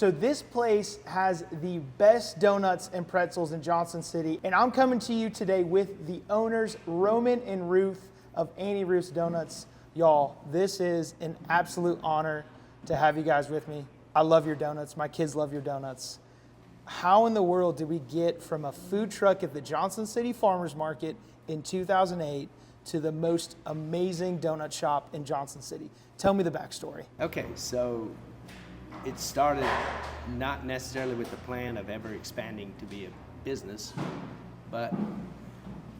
So this place has the best donuts and pretzels in Johnson City, and I'm coming to you today with the owners, Roman and Ruth of Auntie Ruth's Doughnuts. Y'all, this is an absolute honor to have you guys with me. I love your donuts. My kids love your donuts. How in the world did we get from a food truck at the Johnson City Farmers Market in 2008 to the most amazing donut shop in Johnson City? Tell me the backstory. Okay, so it started not necessarily with the plan of ever expanding to be a business, but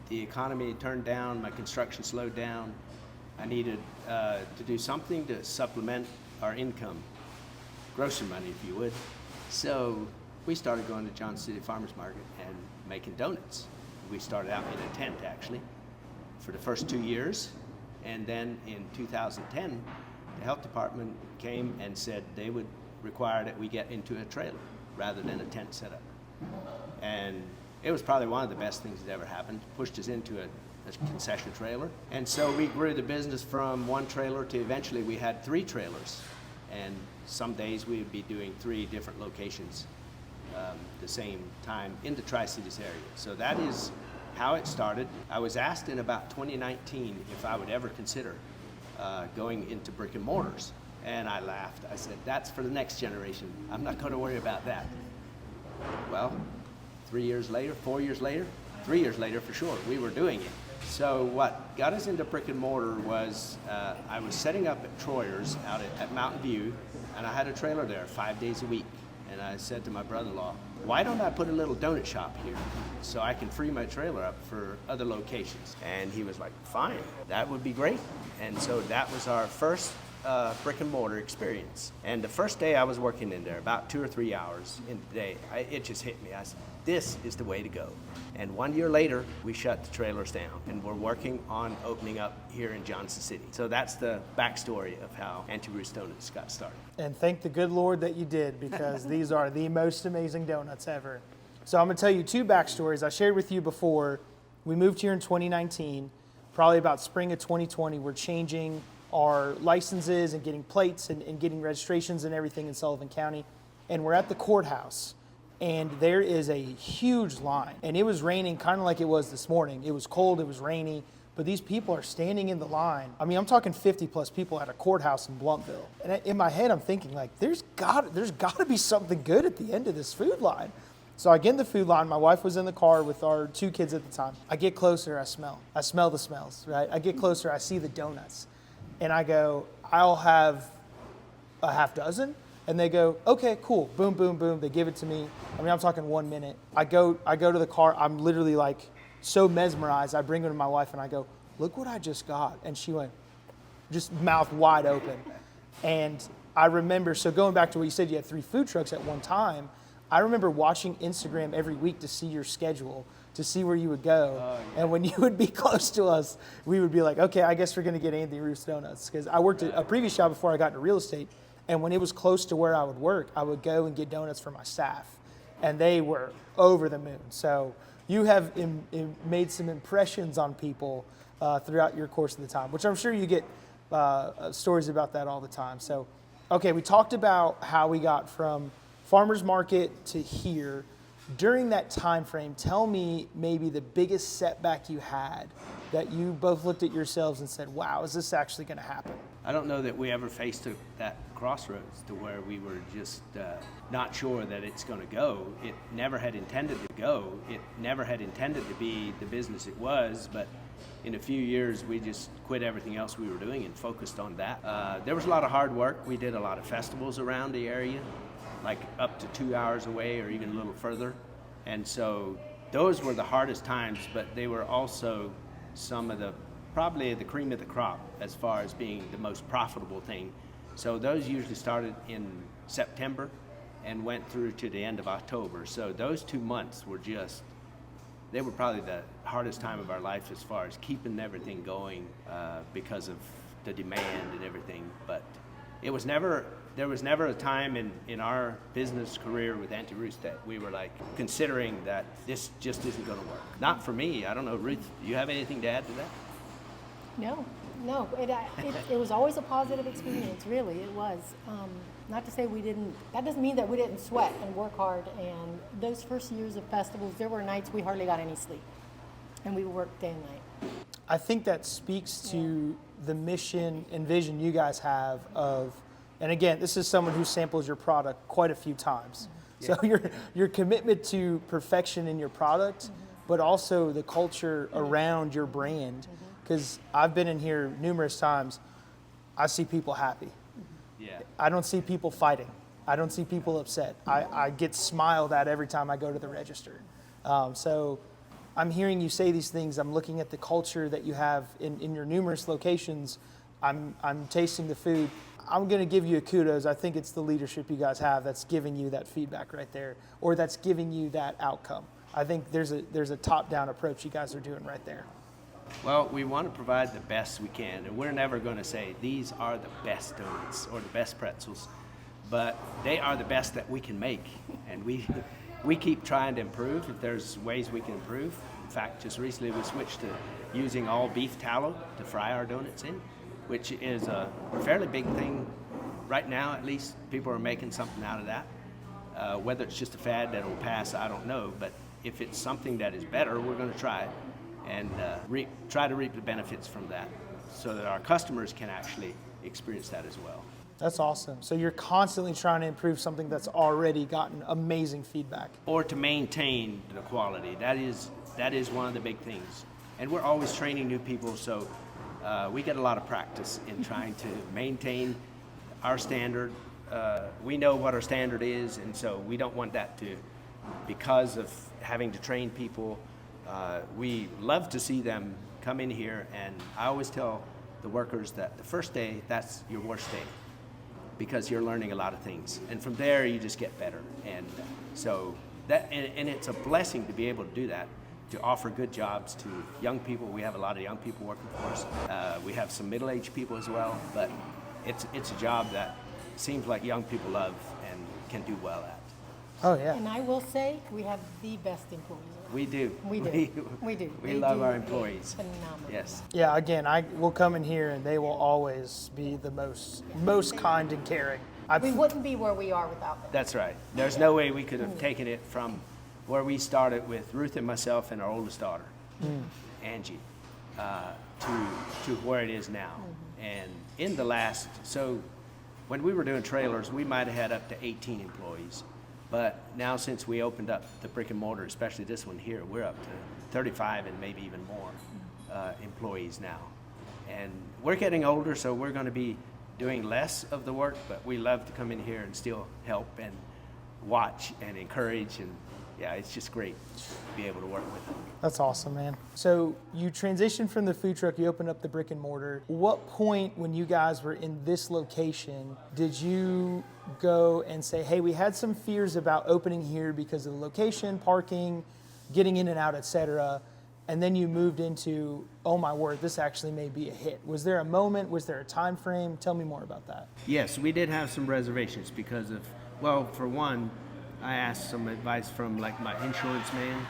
the economy turned down, my construction slowed down. I needed to do something to supplement our income, grocery money if you would. So we started going to Johnson City Farmers Market and making donuts. We started out in a tent actually for the first 2 years, and then in 2010 the health department came and said they would require that we get into a trailer rather than a tent setup. And it was probably one of the best things that ever happened. Pushed us into a concession trailer. And so we grew the business from one trailer to eventually we had 3 trailers. And some days we would be doing 3 different locations the same time in the Tri-Cities area. So that is how it started. I was asked in about 2019 if I would ever consider going into brick and mortars. And I laughed. I said, that's for the next generation. I'm not going to worry about that. Well, 3 years later, 4 years later, 3 years later for sure, we were doing it. So what got us into brick and mortar was I was setting up at Troyer's out at Mountain View, and I had a trailer there 5 days a week. And I said to my brother-in-law, why don't I put a little donut shop here so I can free my trailer up for other locations? And he was like, fine, that would be great. And so that was our first brick and mortar experience. And the first day I was working in there, about 2 or 3 hours in the day, it just hit me. I said, this is the way to go. And 1 year later, we shut the trailers down and we're working on opening up here in Johnson City. So that's the backstory of how Auntie Ruth's Doughnuts got started. And thank the good Lord that you did, because these are the most amazing donuts ever. So I'm gonna tell you 2 backstories. I shared with you before. We moved here in 2019, probably about spring of 2020. We're changing our licenses and getting plates and getting registrations and everything in Sullivan County. And we're at the courthouse. And there is a huge line. And it was raining kind of like it was this morning. it was cold, it was rainy, but these people are standing in the line. I mean, I'm talking 50 plus people at a courthouse in Blountville. And in my head, I'm thinking like, there's got to be something good at the end of this food line. So I get in the food line. My wife was in the car with our 2 kids at the time. I get closer, I smell the smells, right? I get closer, I see the donuts. And I go, I'll have a half dozen. And they go, okay, cool, boom, boom, boom. They give it to me. I mean, I'm talking 1 minute. I go to the car. I'm literally like so mesmerized. I bring it to my wife and I go, look what I just got. And she went, just mouth wide open. And I remember, so going back to what you said, you had 3 food trucks at one time. I remember watching Instagram every week to see your schedule, to see where you would go. Yeah. And when you would be close to us, we would be like, okay, I guess we're gonna get Auntie Ruth's Doughnuts. Because I worked at a previous job before I got into real estate. And when it was close to where I would work, I would go and get donuts for my staff. And they were over the moon. So you have made some impressions on people throughout your course of the time, which I'm sure you get stories about that all the time. So, okay, we talked about how we got from farmer's market to here. During that time frame, tell me maybe the biggest setback you had that you both looked at yourselves and said, wow, is this actually going to happen? I don't know that we ever faced that crossroads to where we were just not sure that it's going to go. It never had intended to go. It never had intended to be the business it was, but in a few years we just quit everything else we were doing and focused on that. There was a lot of hard work. We did a lot of festivals around the area, like up to 2 hours away or even a little further. And so those were the hardest times, but they were also some of probably the cream of the crop as far as being the most profitable thing. So those usually started in September and went through to the end of October. So those 2 months were they were probably the hardest time of our life as far as keeping everything going because of the demand and everything. But there was never a time in our business career with Auntie Ruth that we were like considering that this just isn't going to work. Not for me. I don't know, Ruth, do you have anything to add to that? No. It was always a positive experience, really. It was. Not to say we didn't, that doesn't mean that we didn't sweat and work hard. And those first years of festivals, there were nights we hardly got any sleep. And we worked day and night. I think that speaks to the mission and vision you guys have of, and again, this is someone who samples your product quite a few times. So your commitment to perfection in your product, but also the culture around your brand. Because I've been in here numerous times, I see people happy. Yeah. I don't see people fighting. I don't see people upset. I get smiled at every time I go to the register. So I'm hearing you say these things. I'm looking at the culture that you have in your numerous locations. I'm tasting the food. I'm going to give you a kudos. I think it's the leadership you guys have that's giving you that feedback right there, or that's giving you that outcome. I think there's a top-down approach you guys are doing right there. Well, we want to provide the best we can, and we're never going to say these are the best donuts or the best pretzels, but they are the best that we can make, and we keep trying to improve if there's ways we can improve. In fact, just recently we switched to using all beef tallow to fry our donuts in, which is a fairly big thing right now. At least people are making something out of that. Whether it's just a fad that will pass, I don't know, but if it's something that is better, we're going to try it and try to reap the benefits from that so that our customers can actually experience that as well. That's awesome. So you're constantly trying to improve something that's already gotten amazing feedback. Or to maintain the quality. That is one of the big things. And we're always training new people, so we get a lot of practice in trying to maintain our standard. We know what our standard is, and so we don't want that to, because of having to train people, we love to see them come in here, and I always tell the workers that the first day, that's your worst day, because you're learning a lot of things. And from there, you just get better. And so that, and it's a blessing to be able to do that, to offer good jobs to young people. We have a lot of young people working for us. We have some middle-aged people as well, but it's a job that seems like young people love and can do well at. Oh, yeah. And I will say, we have the best employees. We do. We do. We do. We They love do our a employees. phenomenal Yes. job. Yeah, again, I will come in here and they will always be the most kind and caring. We wouldn't be where we are without them. That's right. There's no way we could have taken it from where we started with Ruth and myself and our oldest daughter, Angie, to where it is now. And in the last, so when we were doing trailers, we might have had up to 18 employees. But now since we opened up the brick and mortar, especially this one here, we're up to 35 and maybe even more employees now. And we're getting older, so we're going to be doing less of the work, but we love to come in here and still help and watch and encourage, and yeah, it's just great to be able to work with them. That's awesome, man. So you transitioned from the food truck, you opened up the brick and mortar. What point when you guys were in this location did you go and say, hey, we had some fears about opening here because of the location, parking, getting in and out, etc., and then you moved into, oh my word, this actually may be a hit. Was there a moment? Was there a time frame? Tell me more about that. Yes, we did have some reservations because of, well, for one, I asked some advice from like my insurance man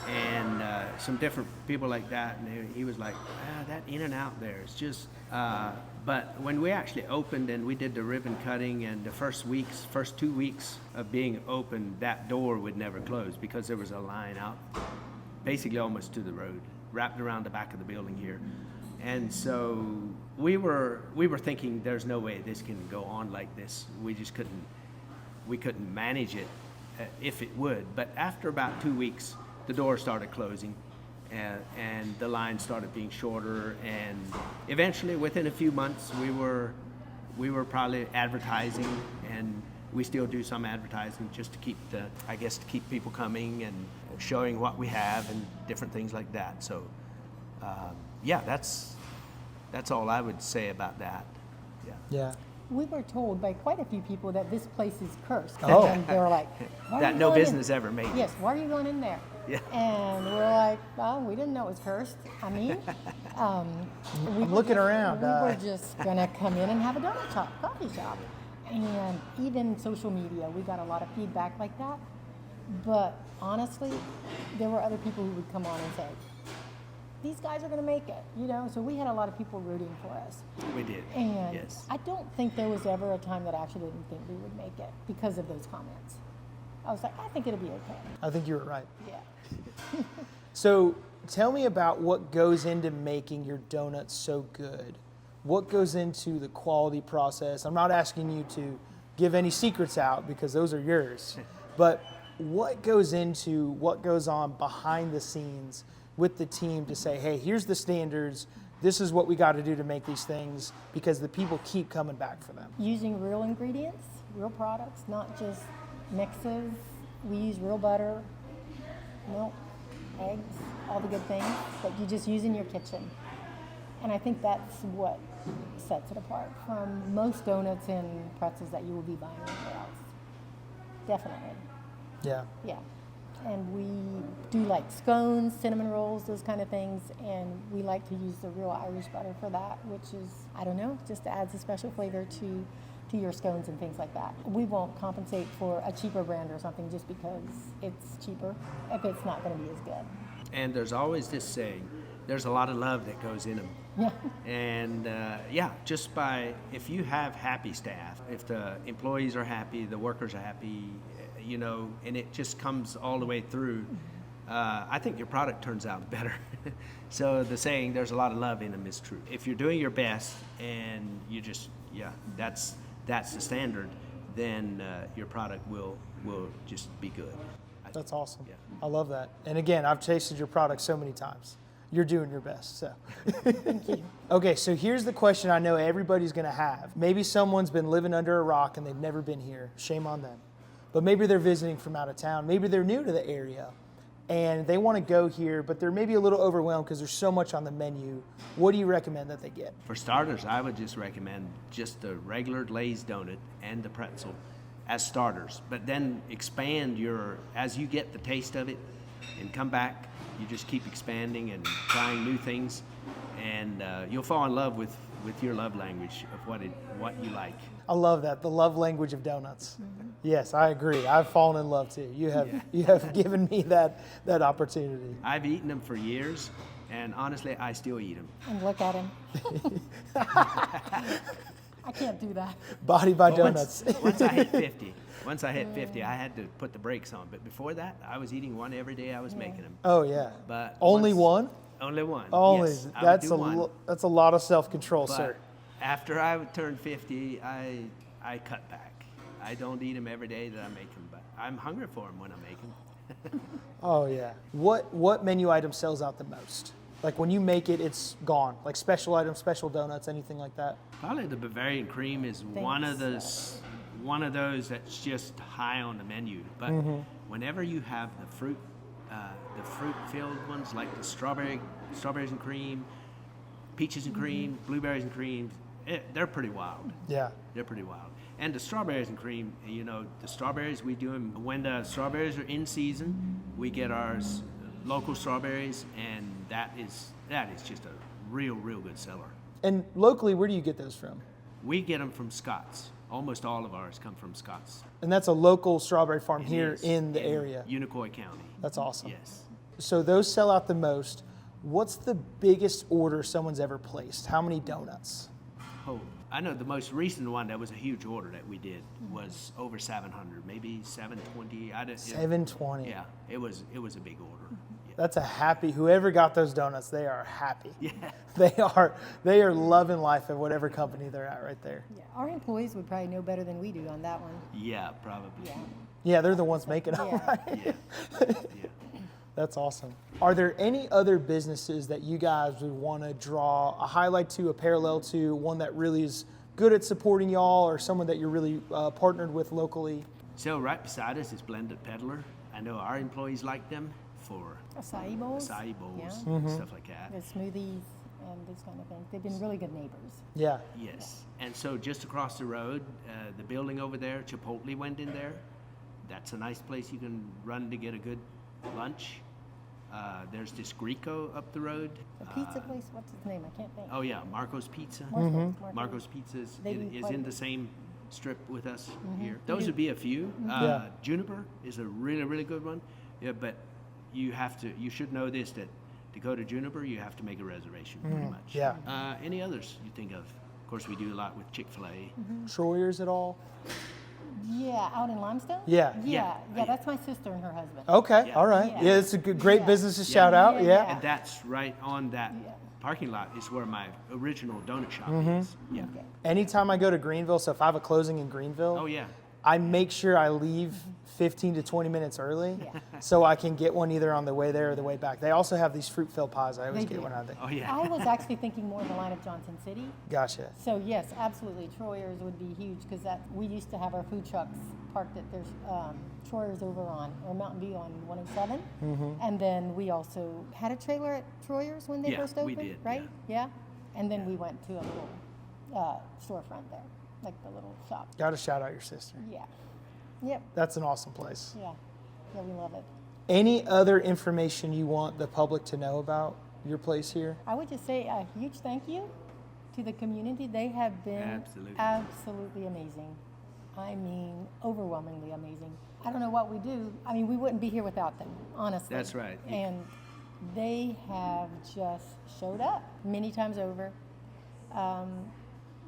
and some different people like that, and he was like, that in and out there, it's just, but when we actually opened and we did the ribbon cutting, and the first 2 weeks of being open, that door would never close because there was a line out basically almost to the road, wrapped around the back of the building here. And so we were thinking there's no way this can go on like this. We just couldn't manage it if it would. But after about 2 weeks, the door started closing and the line started being shorter, and eventually within a few months we were probably advertising, and we still do some advertising just to keep people coming and showing what we have and different things like that. So yeah, that's all I would say about that. Yeah. We were told by quite a few people that this place is cursed. Oh. And they were like, why are That you no going in? business ever made. Yes, why are you going in there? Yeah. And we're like, well, we didn't know it was cursed. I mean, I'm looking around. We were just going to come in and have a donut shop, coffee shop. And even social media, we got a lot of feedback like that. But honestly, there were other people who would come on and say, these guys are going to make it, you know? So we had a lot of people rooting for us. We did. And yes. I don't think there was ever a time that I actually didn't think we would make it because of those comments. I was like, I think it'll be okay. I think you were right. Yeah. So tell me about what goes into making your donuts so good. What goes into the quality process? I'm not asking you to give any secrets out because those are yours, but what goes on behind the scenes with the team to say, hey, here's the standards, this is what we got to do to make these things, because the people keep coming back for them. Using real ingredients, real products, not just mixes. We use real butter, milk, eggs, all the good things that you just use in your kitchen. And I think that's what sets it apart from most donuts and pretzels that you will be buying anywhere else. Definitely. Yeah. Yeah. And we do like scones, cinnamon rolls, those kind of things. And we like to use the real Irish butter for that, which is, I don't know, just adds a special flavor to your scones and things like that. We won't compensate for a cheaper brand or something just because it's cheaper if it's not going to be as good. And there's always this saying, there's a lot of love that goes in them. Yeah. And just if you have happy staff, if the employees are happy, the workers are happy, and it just comes all the way through, I think your product turns out better. So the saying, there's a lot of love in them, is true. If you're doing your best and you just, that's the standard, then your product will just be good. That's awesome. Yeah. I love that. And again, I've tasted your product so many times. You're doing your best, so. Thank you. Okay, so here's the question I know everybody's gonna have. Maybe someone's been living under a rock and they've never been here. Shame on them. But maybe they're visiting from out of town. Maybe they're new to the area and they wanna go here, but they're maybe a little overwhelmed because there's so much on the menu. What do you recommend that they get? For starters, I would just recommend just the regular glazed donut and the pretzel as starters, but then expand as you get the taste of it and come back, you just keep expanding and trying new things, and you'll fall in love with your love language of what you like. I love that, the love language of donuts. Mm-hmm. Yes, I agree. I've fallen in love too. You have given me that opportunity. I've eaten them for years, and honestly, I still eat them. And look at him. I can't do that. Body by Well, donuts. Once I hit 50, I had to put the brakes on. But before that, I was eating one every day I was making them. Oh yeah. But only one? Only one. Only. Yes, I would That's do one. that's a lot of self-control, But sir. after I turned 50, I cut back. I don't eat them every day that I make them, but I'm hungry for them when I make them. Oh yeah. What menu item sells out the most? Like when you make it, it's gone. Like special items, special donuts, anything like that. Probably the Bavarian cream is one of those that's just high on the menu. But whenever you have the fruit-filled ones like the strawberries and cream, peaches and cream, blueberries and cream, they're pretty wild. Yeah. They're pretty wild. And the strawberries and cream, the strawberries, we do them when the strawberries are in season. We get our local strawberries, and that is just a real good seller. And locally, where do you get those from? We get them from Scott's. Almost all of ours come from Scott's. And that's a local strawberry farm It here is in the area. Unicoi County. That's awesome. Yes. So those sell out the most. What's the biggest order someone's ever placed? How many donuts? Oh, I know the most recent one that was a huge order that we did was over 700, maybe 720. 720. Yeah, it was a big order. Yeah. That's a happy. Whoever got those donuts, they are happy. Yeah. They are loving life at whatever company they're at right there. Yeah, our employees would probably know better than we do on that one. Yeah, probably. Yeah. Yeah, they're the ones making them. Yeah. Right? Yeah. Yeah. That's awesome. Are there any other businesses that you guys would want to draw a highlight to, a parallel to, one that really is good at supporting y'all, or someone that you're really partnered with locally? So right beside us is Blended Peddler. I know our employees like them for Acai bowls. acai bowls, Yeah. stuff like that. The smoothies and those kind of things. They've been really good neighbors. Yeah. Yes. And so just across the road, the building over there, Chipotle went in there. That's a nice place you can run to get a good lunch. There's this Greco up the road. The pizza place, what's its name? I can't think. Oh yeah, Marco's Pizza. Marco's Pizza is They do is quite a in the bit. same strip with us here. Those would be a few. Juniper is a really good one. Yeah, but you should know this, that to Dakota Juniper, you have to make a reservation pretty much. Yeah. Any others you think of? Of course, we do a lot with Chick-fil-A. Troyers at all? Yeah, out in Limestone? Yeah. Yeah, that's my sister and her husband. Okay, Yeah. all right. Yeah. Yeah, it's a great Yeah. business to shout out. Yeah, Yeah. yeah. And that's right on that Yeah. parking lot is where my original donut shop Mm-hmm. is. Yeah. Okay. Anytime I go to Greenville, so if I have a closing in Greenville, Oh, yeah. I make sure I leave 15 to 20 minutes early Yeah. so I can get one either on the way there or the way back. They also have these fruit-filled pies. I always They get do. one out there. Oh, yeah. I was actually thinking more in the line of Johnson City. Gotcha. So yes, absolutely, Troyers would be huge because we used to have our food trucks parked at there's Troyers over on or Mountain View on 107, and then we also had a trailer at Troyers when they Yeah, first we opened, did, right? Yeah, and then we went to a little storefront there, like the little shop. Got to shout out your sister. Yeah, yep, That's an awesome place. yeah, we love it. Any other information you want the public to know about your place here? I would just say a huge thank you to the community. They have been absolutely amazing. I mean, overwhelmingly amazing. I don't know what we do. I mean, we wouldn't be here without them, honestly. That's right. And they have just showed up many times over.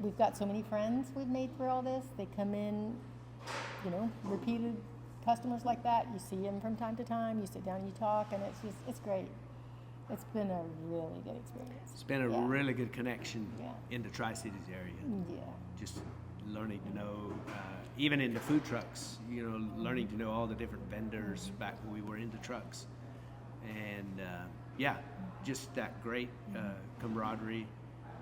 We've got so many friends we've made through all this. They come in, repeated customers like that. You see them from time to time. You sit down and you talk, and it's great. It's been a really good experience. It's been a Yeah. really good connection Yeah. in the Tri-Cities area. Yeah. Just learning to know, even in the food trucks, learning to know all the different vendors back when we were into trucks. And just that great camaraderie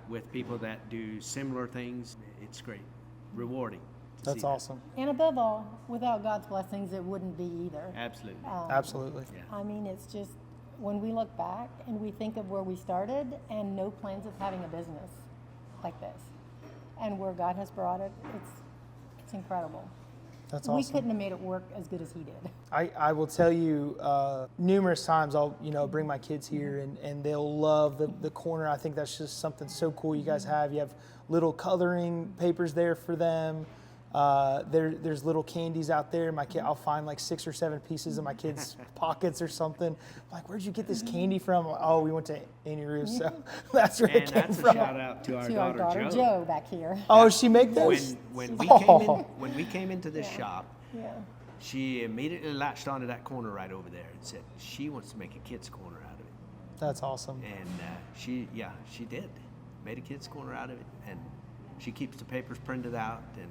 with people that do similar things. It's great, rewarding. to That's see that. awesome. And above all, without God's blessings, it wouldn't be either. Absolutely. Absolutely. Yeah. I mean, it's just when we look back and we think of where we started and no plans of having a business like this, and where God has brought it, it's incredible. That's We awesome. couldn't have made it work as good as He did. I will tell you numerous times I'll bring my kids here and they'll love the corner. I think that's just something so cool you guys have. You have little coloring papers there for them. There's little candies out there. I'll find like 6 or 7 pieces in my kids' pockets or something. I'm like, where'd you get this candy from? Oh, we went to Auntie Ruth, so that's where And it came that's a from. shout out to our To our daughter Joe. Joe back here. Oh, she make those? When we Oh. when we came into this shop, Yeah. she immediately latched onto that corner right over there and said she wants to make a kids corner out of it. That's awesome. And she did, made a kids corner out of it, and she keeps the papers printed out and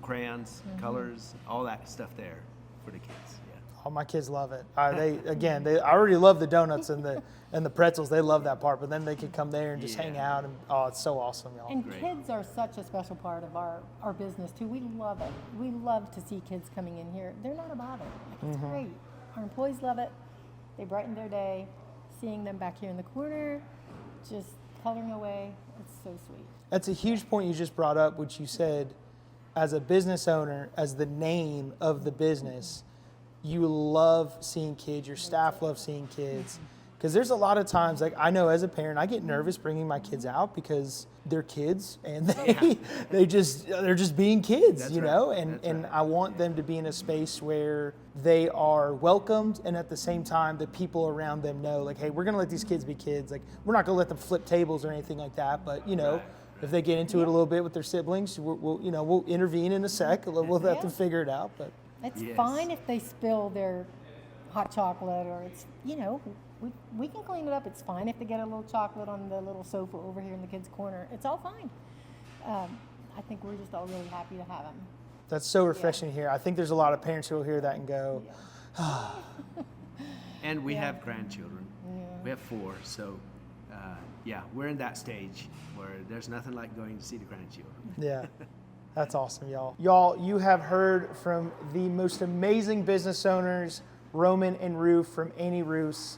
crayons, colors, all that stuff there for the kids. Yeah. Oh, my kids love it. I already love the donuts and the pretzels. They love that part, but then they can come there and just hang Yeah. out. And it's so awesome, y'all. And Great. kids are such a special part of our business too. We love it. We love to see kids coming in here. They're not a bother. Like, it's great. Our employees love it. They brighten their day. Seeing them back here in the corner, just coloring away. It's so sweet. That's a huge point you just brought up, which you said, as a business owner, as the name of the business, you love seeing kids. Your staff love seeing kids. Because there's a lot of times, like I know as a parent, I get nervous bringing my kids out because they're kids and they're just being kids, That's you right. know. And That's and right. I want them to be in a space where they are welcomed, and at the same time, the people around them know, like, hey, we're gonna let these kids be kids. Like, we're not gonna let them flip tables or anything like that. But Right. if they get into it a little bit with their siblings, we'll intervene in a sec. We'll let them Yeah. figure it out. But It's Yes. fine if they spill their hot chocolate or it's, we can clean it up. It's fine if they get a little chocolate on the little sofa over here in the kids' corner. It's all fine. I think we're just all really happy to have them. that's so refreshing here. I think there's a lot of parents who will hear that and go, And we Yeah. have grandchildren. We have 4, so we're in that stage where there's nothing like going to see the grandchildren. yeah. That's awesome, y'all. Y'all, you have heard from the most amazing business owners, Roman and Ruth from Auntie Ruth's.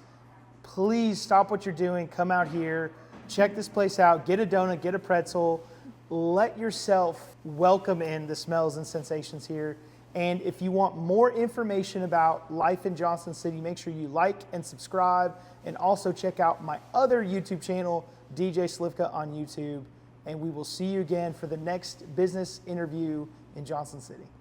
Please stop what you're doing. Come out here. Check this place out. Get a donut, get a pretzel. Let yourself welcome in the smells and sensations here. And if you want more information about life in Johnson City, make sure you like and subscribe. And also check out my other YouTube channel, DJ Slivka on YouTube. And we will see you again for the next business interview in Johnson City.